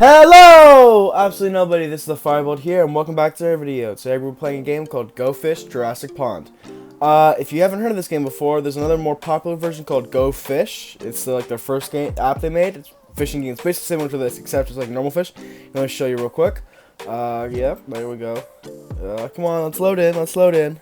Hello! Absolutely nobody, this is the Firebolt here, and welcome back to our video. Today we're playing a game called Go Fish Jurassic Pond. If you haven't heard of this game before, there's another more popular version called Go Fish. It's like their first app they made. It's a fishing game. It's basically similar to this, except it's like normal fish. Let me show you real quick. Yeah, there we go. Come on, let's load in.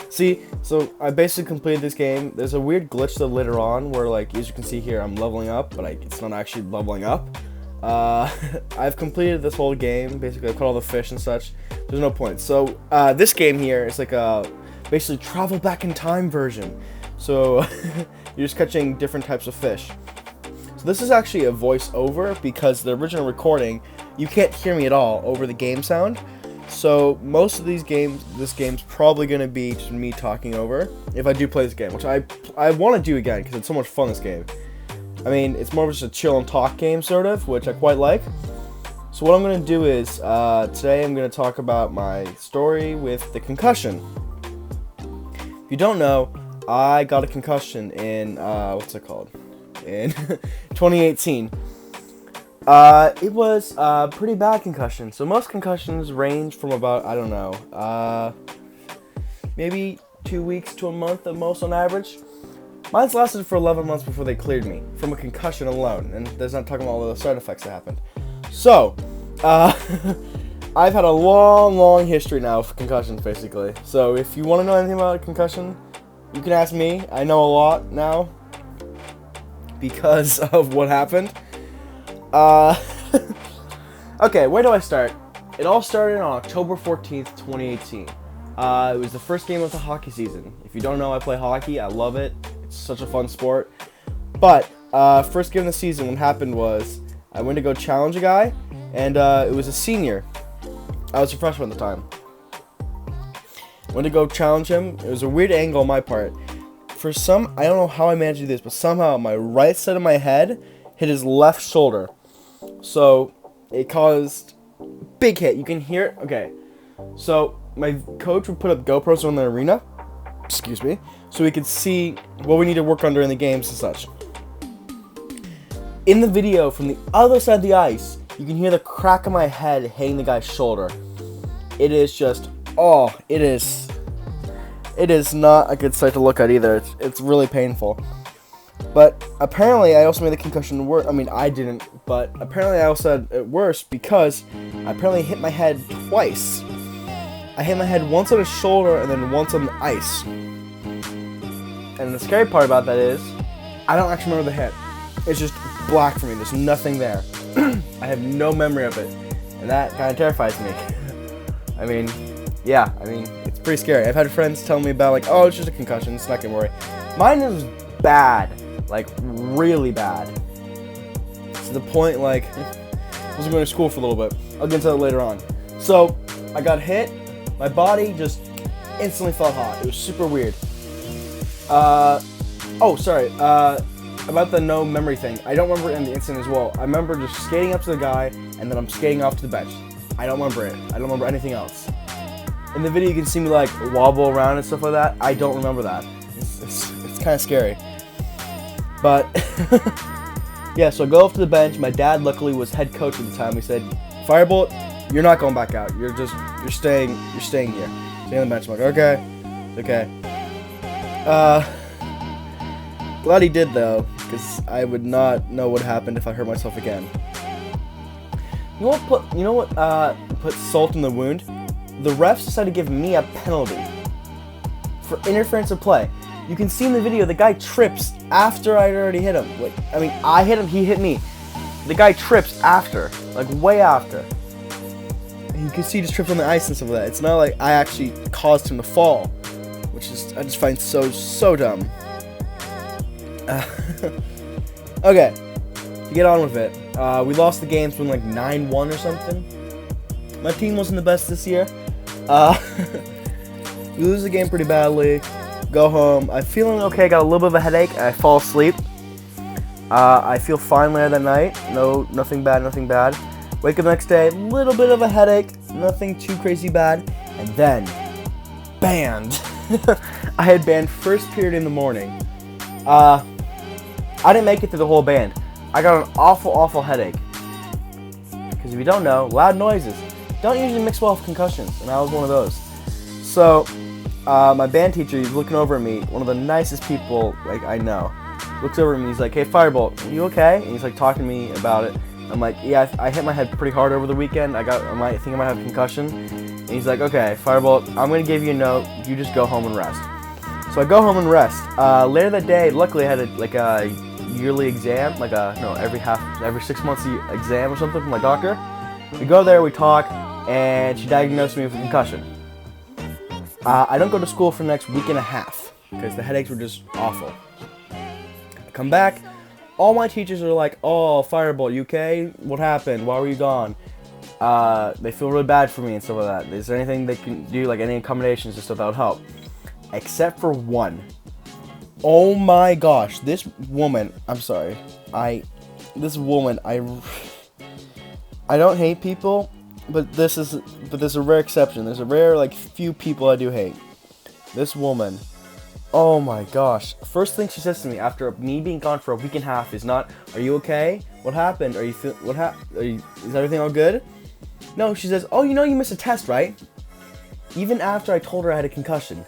See, so I basically completed this game. There's a weird glitch though later on where, like, as you can see here, I'm leveling up, but it's not actually leveling up. I've completed this whole game. Basically, I've caught all the fish and such. There's no point. So, this game here is like a basically travel back in time version. So, you're just catching different types of fish. So this is actually a voiceover because the original recording, you can't hear me at all over the game sound. So most of this game's probably gonna be just me talking over if I do play this game, which I want to do again because it's so much fun. This game, I mean, it's more of just a chill and talk game sort of, which I quite like. So what I'm gonna do is today I'm gonna talk about my story with the concussion. If you don't know, I got a concussion in what's it called? In 2018. It was a pretty bad concussion. So most concussions range from about, I don't know, maybe 2 weeks to a month at most on average. Mine's lasted for 11 months before they cleared me from a concussion alone, and there's not talking about all the side effects that happened. So, I've had a long history now of concussions, basically. So if you want to know anything about a concussion, you can ask me. I know a lot now because of what happened. Okay, where do I start? It all started on October 14th, 2018. It was the first game of the hockey season. If you don't know, I play hockey. I love it. It's such a fun sport. But, first game of the season, what happened was, I went to go challenge a guy, and, it was a senior. I was a freshman at the time. Went to go challenge him. It was a weird angle on my part. I don't know how I managed to do this, but somehow my right side of my head hit his left shoulder. So it caused a big hit. You can hear it. Okay. So my coach would put up GoPros on the arena. Excuse me. So we could see what we need to work on during the games and such. In the video from the other side of the ice, you can hear the crack of my head hitting the guy's shoulder. It is just, it is not a good sight to look at either. It's really painful. But apparently I also made the concussion worse. I mean, I didn't, but apparently I also had it worse because I apparently hit my head twice. I hit my head once on his shoulder and then once on the ice. And the scary part about that is, I don't actually remember the hit. It's just black for me. There's nothing there. I have no memory of it. And that kind of terrifies me. I mean, yeah, it's pretty scary. I've had friends tell me about, like, oh, it's just a concussion. It's not gonna worry. Mine is bad. Like, really bad. To the point, like, I wasn't going to school for a little bit. I'll get into that later on. So, I got hit. My body just instantly felt hot. It was super weird. About the no memory thing. I don't remember it in the incident as well. I remember just skating up to the guy, and then I'm skating off to the bench. I don't remember it. I don't remember anything else. In the video, you can see me, like, wobble around and stuff like that. I don't remember that. It's kind of scary. But, yeah, so I go off to the bench. My dad, luckily, was head coach at the time. He said, Firebolt, you're not going back out. You're staying here. Staying on the bench. I'm like, okay. Glad he did, though, because I would not know what happened if I hurt myself again. You know what put salt in the wound? The refs decided to give me a penalty for interference of play. You can see in the video, the guy trips after I'd already hit him. Like, I mean, I hit him, he hit me. The guy trips after, like way after. And you can see he just trips on the ice and stuff like that. It's not like I actually caused him to fall, which is, I just find so dumb. Okay, to get on with it. We lost the games from like 9-1 or something. My team wasn't the best this year. We lose the game pretty badly. Go home. I'm feeling okay. Got a little bit of a headache. I fall asleep. I feel fine later that night. Nothing bad. Wake up the next day. Little bit of a headache. Nothing too crazy bad. And then, banned. I had banned first period in the morning. I didn't make it through the whole band. I got an awful headache. Because if you don't know, loud noises don't usually mix well with concussions, and I was one of those. So, my band teacher, he's looking over at me, one of the nicest people like I know. Looks over at me, he's like, "Hey, Firebolt, are you okay?" And he's like talking to me about it. I'm like, "Yeah, I hit my head pretty hard over the weekend. I think I might have a concussion." And he's like, "Okay, Firebolt, I'm gonna give you a note. You just go home and rest." So I go home and rest. Later that day, luckily I had a yearly exam, every 6 months exam or something from my doctor. We go there, we talk, and she diagnosed me with a concussion. I don't go to school for the next week and a half because the headaches were just awful. I come back, all my teachers are like, "Oh, Firebolt, you okay? What happened? Why were you gone?" They feel really bad for me and stuff like that. Is there anything they can do, like any accommodations or stuff that would help? Except for one. Oh my gosh, this woman, I'm sorry. I don't hate people, but there's a rare exception. There's a rare, few people I do hate. This woman, oh my gosh. First thing she says to me after me being gone for a week and a half is not, "Are you okay? What happened? Is everything all good?" No, she says, "Oh, you missed a test, right?" Even after I told her I had a concussion.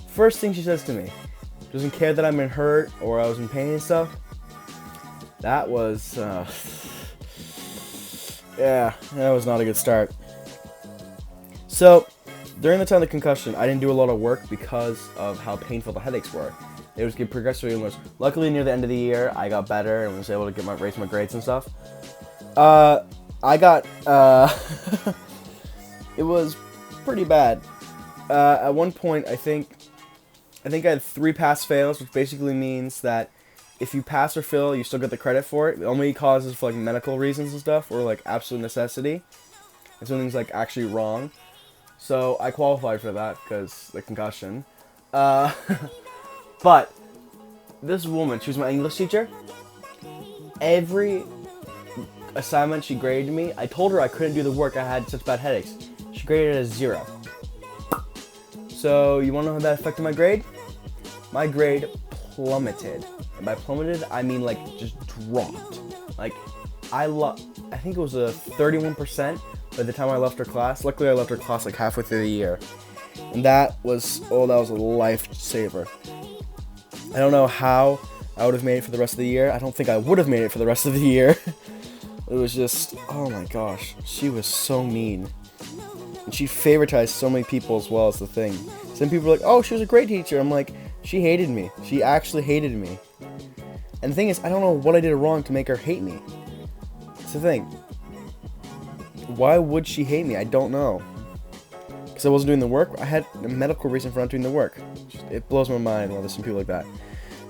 First thing she says to me. Doesn't care that I'm hurt or I was in pain and stuff. That was, that was not a good start. So, during the time of the concussion, I didn't do a lot of work because of how painful the headaches were. They was getting progressively worse. Luckily, near the end of the year, I got better and was able to raise my grades and stuff. It was pretty bad. At one point, I think I had 3 pass-fails, which basically means that if you pass or fail, you still get the credit for it. It only causes for medical reasons and stuff, or absolute necessity. If something's actually wrong. So I qualified for that because the concussion. But this woman, she was my English teacher. Every assignment she graded me, I told her I couldn't do the work. I had such bad headaches. She graded it as 0. So you want to know how that affected my grade? My grade plummeted. And by plummeted, I mean just dropped. I think it was a 31% by the time I left her class. Luckily, I left her class halfway through the year. And that was a lifesaver. I don't know how I would have made it for the rest of the year. I don't think I would have made it for the rest of the year. It was just, oh my gosh, she was so mean. And she favoritized so many people as well as the thing. Some people are like, "Oh, she was a great teacher." I'm like, she hated me. She actually hated me. And the thing is, I don't know what I did wrong to make her hate me. It's the thing. Why would she hate me? I don't know. Because I wasn't doing the work? I had a medical reason for not doing the work. It blows my mind when there's some people like that.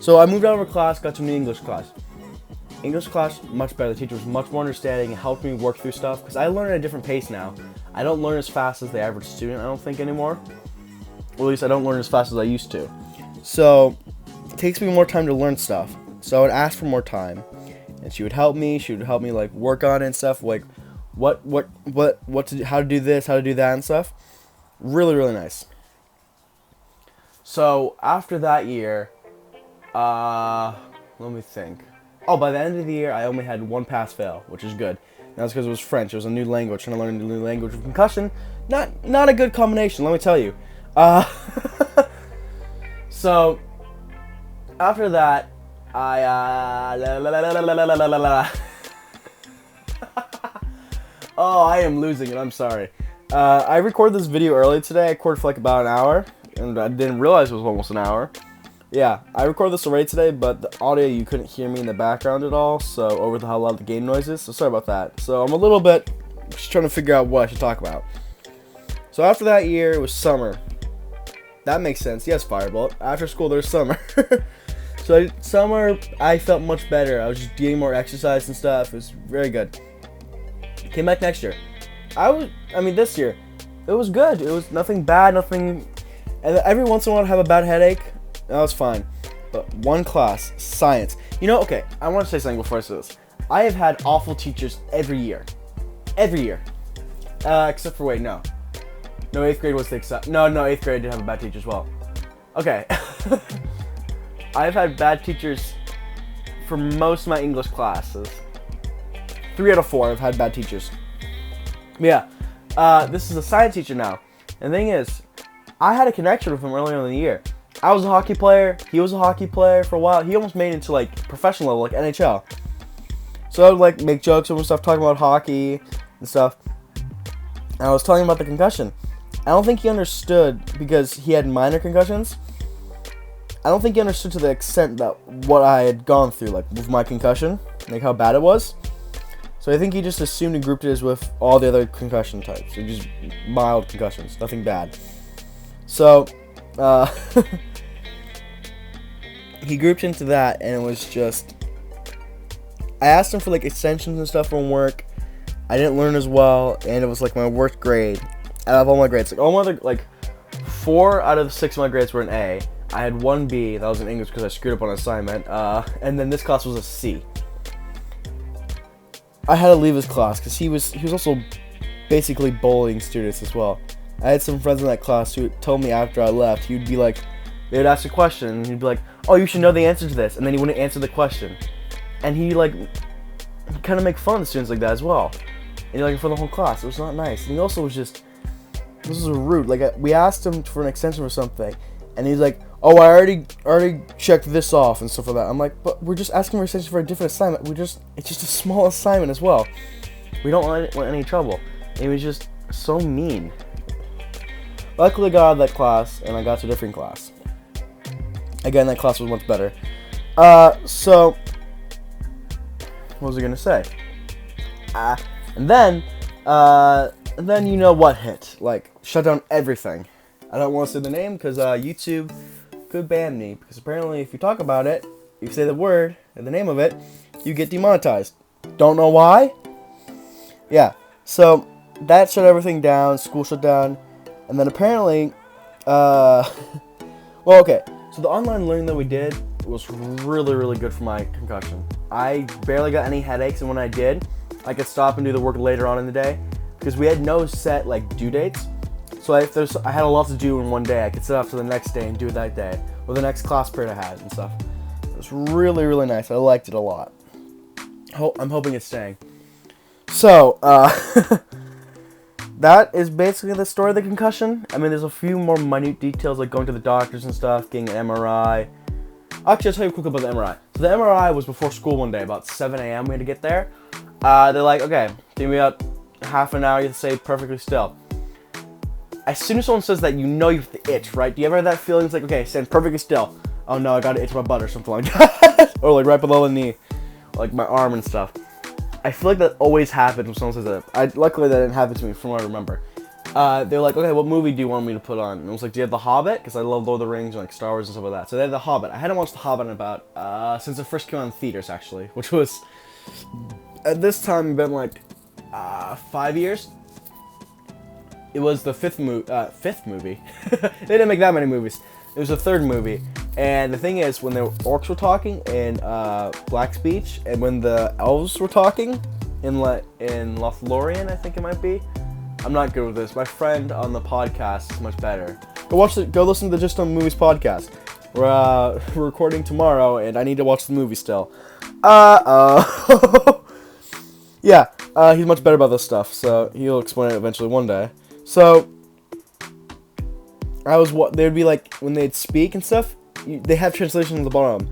So I moved out of her class, got to a new English class. English class, much better. The teacher was much more understanding and helped me work through stuff. Because I learn at a different pace now. I don't learn as fast as the average student, I don't think, anymore. Or at least I don't learn as fast as I used to. So it takes me more time to learn stuff. So I would ask for more time. And she would help me. She would help me work on it and stuff. How to do this, how to do that and stuff. Really, really nice. So after that year, let me think. Oh, by the end of the year, I only had 1 pass-fail, which is good. And that's because it was French. It was a new language. Trying to learn a new language with concussion, not a good combination. Let me tell you. So after that, Oh, I am losing it. I'm sorry. I recorded this video early today. I recorded for about an hour, and I didn't realize it was almost an hour. Yeah, I recorded this already today, but the audio, you couldn't hear me in the background at all, so over how loud the game noises, so sorry about that. So I'm a little bit just trying to figure out what I should talk about. So after that year, it was summer. That makes sense. Yes, Firebolt. After school, there's summer. So summer, I felt much better. I was just getting more exercise and stuff. It was very good. Came back next year. This year, it was good. It was nothing bad, nothing. And every once in a while, I'd have a bad headache. That was fine. But one class, science. Okay, I want to say something before I say this. I have had awful teachers every year. Every year. Except for, no, 8th grade was the exception. No, 8th grade did have a bad teacher as well. Okay. I've had bad teachers for most of my English classes. 3 out of 4 have had bad teachers. But yeah, this is a science teacher now. And the thing is, I had a connection with him earlier in the year. I was a hockey player. He was a hockey player for a while. He almost made it into like professional level, like NHL. So I would like make jokes and stuff, talking about hockey and stuff. And I was telling him about the concussion. I don't think he understood because he had minor concussions. I don't think he understood to the extent that what I had gone through, like with my concussion, like how bad it was. So I think he just assumed and grouped it as with all the other concussion types. They're just mild concussions, nothing bad. So, he grouped into that, and it was just, I asked him for like extensions and stuff from work. I didn't learn as well, and it was like my worst grade out of all my grades. Like all my other, like 4 out of 6 of my grades were an A. I had 1 B, that was in English because I screwed up on an assignment, and then this class was a C. I had to leave his class because he was also basically bullying students as well. I had some friends in that class who told me after I left, he would be like, they would ask a question, and he'd be like, oh, you should know the answer to this, and then he wouldn't answer the question. And he kind of make fun of the students like that as well. And like in front of the whole class, it was not nice. And he also was just, this was rude. Like we asked him for an extension or something, and he's like, oh, I already checked this off and stuff like that. I'm like, but we're just asking for an extension for a different assignment. It's just a small assignment as well. We don't want any trouble. And he was just so mean. Luckily, I got out of that class, and I got to a different class. Again, that class was much better. So, what was I gonna say? And then you know what hit? Like, shut down everything. I don't want to say the name because YouTube could ban me, because apparently if you talk about it, you say the word and the name of it, you get demonetized. Don't know why? Yeah, so that shut everything down, school shut down, and then apparently, well, okay, so the online learning that we did was really, really good for my concussion. I barely got any headaches, and when I did, I could stop and do the work later on in the day, because we had no set, like, due dates. So I had a lot to do in one day. I could sit up to the next day and do it that day, or the next class period I had and stuff. It was really, really nice. I liked it a lot. I'm hoping it's staying. So, that is basically the story of the concussion. I mean, there's a few more minute details, like going to the doctors and stuff, getting an MRI. Actually, I'll tell you quickly about the MRI. So the MRI was before school one day, about 7 a.m. we had to get there. They're like, okay, give me about half an hour, you have to stay perfectly still. As soon as someone says that, you know you have the itch, right? Do you ever have that feeling? It's like, okay, stand perfectly still. Oh no, I got to itch my butt or something like that. Or like right below the knee, like my arm and stuff. I feel like that always happens when someone says that. Luckily that didn't happen to me from what I remember. They're like, okay, what movie do you want me to put on? And I was like, do you have The Hobbit? Because I love Lord of the Rings and like Star Wars and stuff like that. So they had The Hobbit. I hadn't watched The Hobbit in about, since it first came out in theaters actually, which was, at this time, been like, 5 years. It was the fifth movie. They didn't make that many movies. It was the 3rd movie. And the thing is, when the orcs were talking in Black Speech, and when the elves were talking in Lothlorien, I think it might be. I'm not good with this. My friend on the podcast is much better. Go listen to the Just On Movies podcast. We're recording tomorrow, and I need to watch the movie still. Yeah, he's much better about this stuff, so he'll explain it eventually one day. So, they'd be like, when they'd speak and stuff, they have translation at the bottom,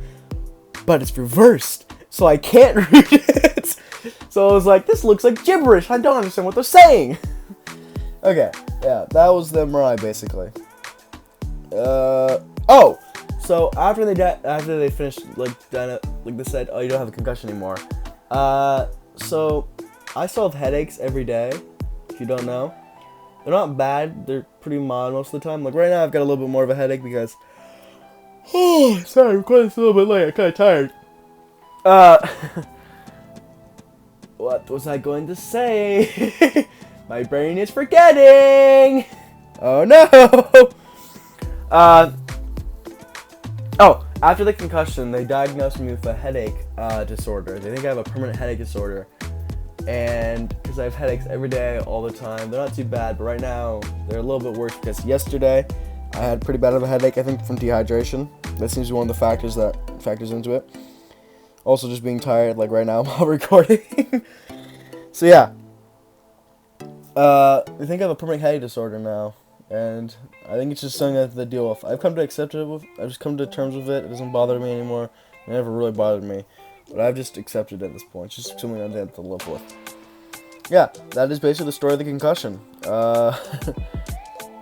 but it's reversed, so I can't read it. So I was like, this looks like gibberish, I don't understand what they're saying. Okay, yeah, that was the MRI, basically. Oh, so after they finished, they said, oh, you don't have a concussion anymore. So, I still have headaches every day, if you don't know. They're not bad, they're pretty mild most of the time. Like right now I've got a little bit more of a headache because, oh, sorry, I'm recording this a little bit late, I'm kind of tired. What was I going to say? My brain is forgetting! Oh no! After the concussion, they diagnosed me with a headache disorder. They think I have a permanent headache disorder. And because I have headaches every day, all the time, they're not too bad, but right now, they're a little bit worse because yesterday, I had pretty bad of a headache, I think from dehydration. That seems to be one of the factors that factors into it. Also, just being tired, like right now while recording. So yeah. I think I have a permanent headache disorder now, and I think it's just something I have to deal with. I've come to accept it. I've just come to terms with it. It doesn't bother me anymore. It never really bothered me, but I've just accepted it at this point. It's just something I have to live with. Yeah, that is basically the story of the concussion.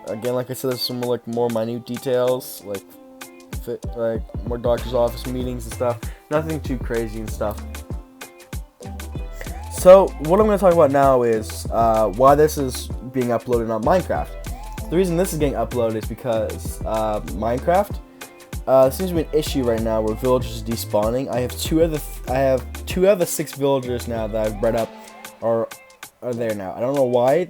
Again, like I said, there's some more minute details, like more doctor's office meetings and stuff. Nothing too crazy and stuff. So, what I'm going to talk about now is why this is being uploaded on Minecraft. The reason this is getting uploaded is because Minecraft seems to be an issue right now where villagers are despawning. I have two of the 6 villagers now that I've bred up are there now. I don't know why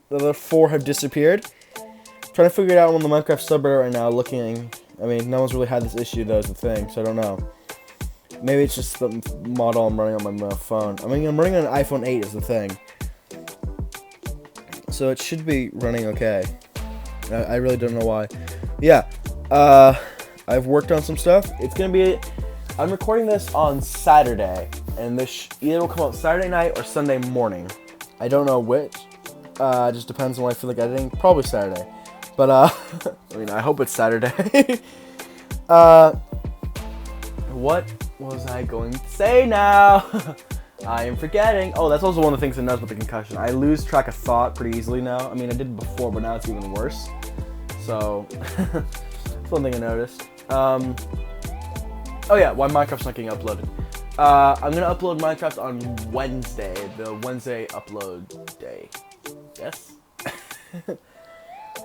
the other 4 have disappeared. I'm trying to figure it out on the Minecraft subreddit right now. Looking, I mean, no one's really had this issue though, is the thing, so I don't know. Maybe it's just the model I'm running on my phone. I mean, I'm running on an iPhone 8 is the thing. So it should be running okay. I really don't know why. Yeah, I've worked on some stuff. It's going to be... I'm recording this on Saturday. And this either will come out Saturday night or Sunday morning. I don't know which. It just depends on when I feel like editing. Probably Saturday. But, I mean, I hope it's Saturday. What was I going to say now? I am forgetting. Oh, that's also one of the things I noticed with the concussion. I lose track of thought pretty easily now. I mean, I did before, but now it's even worse. So, that's one thing I noticed. Oh yeah, why Minecraft's not getting uploaded. I'm gonna upload Minecraft on Wednesday, the Wednesday upload day. Yes?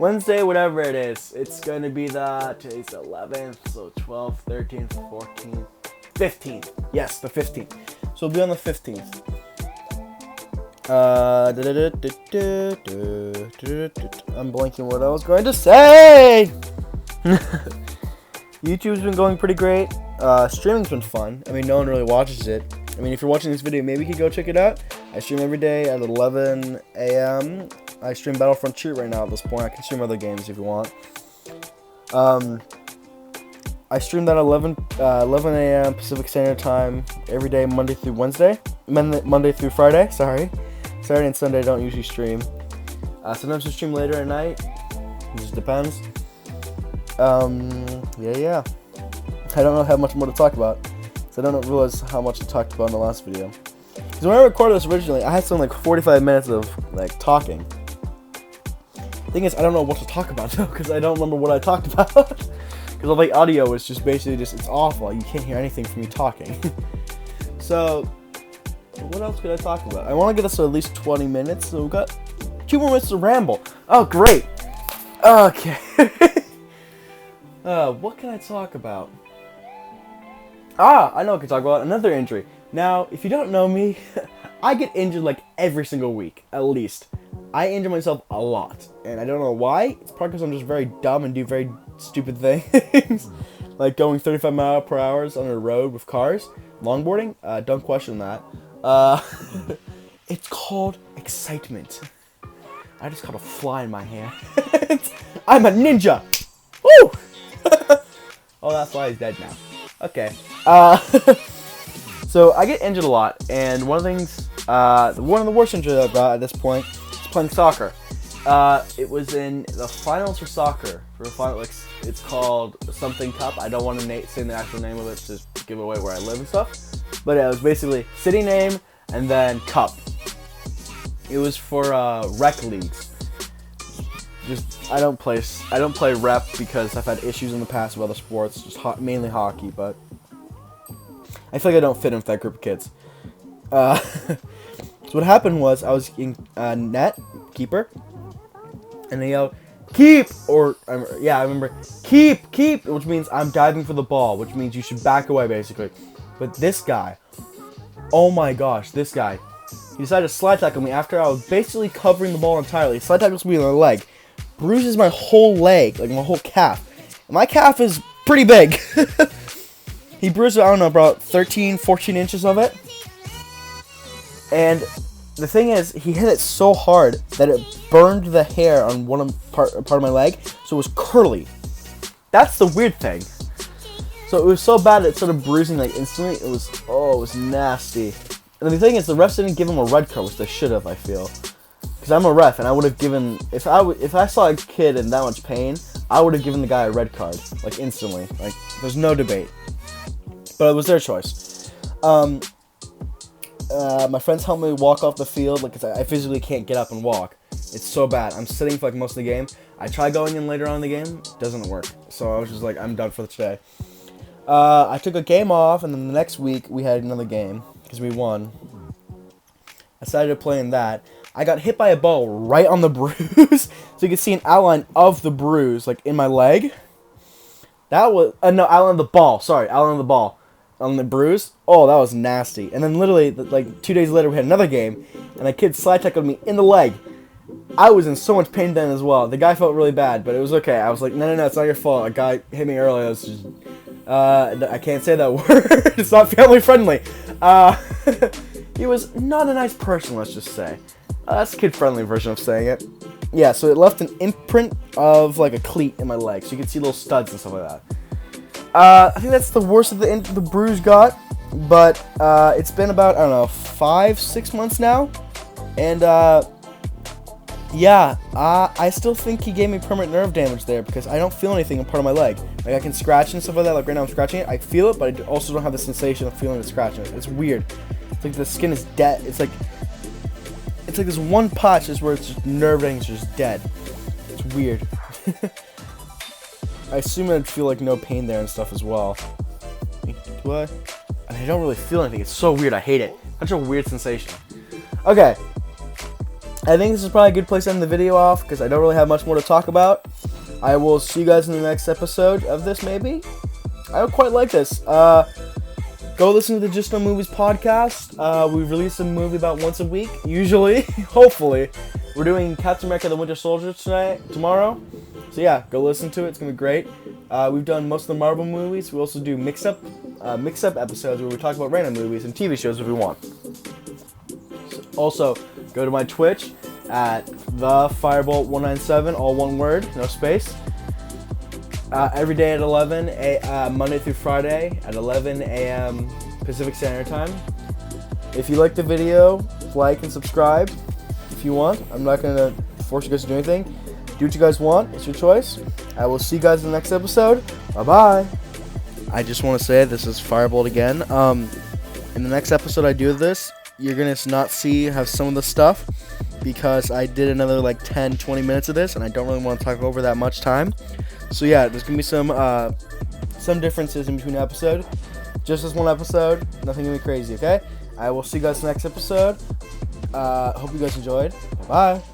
Wednesday, whatever it is. It's gonna be today's the 11th, so 12th, 13th, 14th, 15th. Yes, the 15th. So it'll be on the 15th. I'm blanking what I was going to say! YouTube's been going pretty great. Streaming's been fun. I mean, no one really watches it. I mean, if you're watching this video, maybe you could go check it out. I stream every day at 11 a.m. I stream Battlefront 2 right now at this point. I can stream other games if you want. I stream that at 11 a.m. Pacific Standard Time every day, Monday through Wednesday. Monday through Friday, sorry. Saturday and Sunday I don't usually stream. Sometimes I stream later at night. It just depends. Yeah. I don't know how much more to talk about. So I don't realize how much I talked about in the last video. Because when I recorded this originally, I had something like 45 minutes of talking. Thing is, I don't know what to talk about though, because I don't remember what I talked about. Because all the audio is just basically it's awful. You can't hear anything from me talking. So, what else could I talk about? I want to get us to at least 20 minutes, so we've got 2 more minutes to ramble. Oh, great. Okay. What can I talk about? I know what I can talk about. Another injury. Now, if you don't know me, I get injured like every single week, at least. I injure myself a lot, and I don't know why. It's probably because I'm just very dumb and do very stupid things. Like going 35 miles per hour on a road with cars. Longboarding? Don't question that. It's called excitement. I just caught a fly in my hand. I'm a ninja! Woo! Oh, that fly is dead now. Okay. So I get injured a lot, and one of the things, one of the worst injuries I've got at this point is playing soccer. It was in the finals for soccer. It's called something cup. I don't want to say the actual name of it to give away where I live and stuff. But it was basically city name and then cup. It was for rec leagues. I don't play rep because I've had issues in the past with other sports, just mainly hockey, but I feel like I don't fit in with that group of kids. So what happened was I was in net keeper, and they yelled, "Keep!" Or yeah, I remember, "Keep!" Which means I'm diving for the ball, which means you should back away basically. But this guy, oh my gosh, this guy, he decided to slide tackle me after I was basically covering the ball entirely. Slide tackles me in the leg. Bruises my whole leg, like my whole calf. And my calf is pretty big. He bruised, I don't know, about 13, 14 inches of it. And the thing is, he hit it so hard that it burned the hair on part of my leg, so it was curly. That's the weird thing. So So it was so bad it started bruising like instantly. It was nasty. And the thing is, the refs didn't give him a red card, which they should have, I feel. Because I'm a ref, and I would have given, if I saw a kid in that much pain, I would have given the guy a red card, like instantly. Like, there's no debate. But it was their choice. My friends helped me walk off the field, like, 'cause I physically can't get up and walk. It's so bad. I'm sitting for like most of the game. I try going in later on in the game, doesn't work. So I was just like, I'm done for today. I took a game off, and then the next week we had another game because we won. I started playing that. I got hit by a ball right on the bruise, so you can see an outline of the bruise, like in my leg. That was no, outline of the ball. Sorry, outline of the ball on the bruise. Oh, that was nasty. And then literally, like 2 days later, we had another game, and a kid slide tackled me in the leg. I was in so much pain then as well. The guy felt really bad, but it was okay. I was like, no, it's not your fault. A guy hit me earlier. It's just, I can't say that word. It's not family friendly. He was not a nice person, let's just say. That's a kid-friendly version of saying it. Yeah, so it left an imprint of like a cleat in my leg, so you can see little studs and stuff like that. I think that's the worst of the bruise got, but it's been about, I don't know, 5-6 months now, and yeah, I still think he gave me permanent nerve damage there because I don't feel anything in part of my leg. Like I can scratch and stuff like that. Like right now I'm scratching it, I feel it, but I also don't have the sensation of feeling it scratching it. It's weird. It's like the skin is dead. It's like this one patch is where it's just nerve endings just dead. It's weird. I assume I'd feel like no pain there and stuff as well. Do I? I don't really feel anything. It's so weird. I hate it. Such a weird sensation. Okay. I think this is probably a good place to end the video off because I don't really have much more to talk about. I will see you guys in the next episode of this, maybe. I don't quite like this. Go listen to the Just No Movies podcast. We release a movie about once a week, usually, hopefully. We're doing Captain America: The Winter Soldier tomorrow. So yeah, go listen to it. It's gonna be great. We've done most of the Marvel movies. We also do mix-up episodes where we talk about random movies and TV shows if we want. Also, go to my Twitch at theFirebolt197, all one word, no space. Every day at 11, Monday through Friday at 11 a.m. Pacific Standard Time. If you like the video, like and subscribe if you want. I'm not going to force you guys to do anything. Do what you guys want. It's your choice. I will see you guys in the next episode. Bye-bye. I just want to say this is Firebolt again. In the next episode I do this, you're going to not have some of the stuff because I did another like 10-20 minutes of this and I don't really want to talk over that much time. So yeah, there's going to be some differences in between episodes. Just this one episode, nothing going to be crazy, okay? I will see you guys in the next episode. Hope you guys enjoyed. Bye-bye.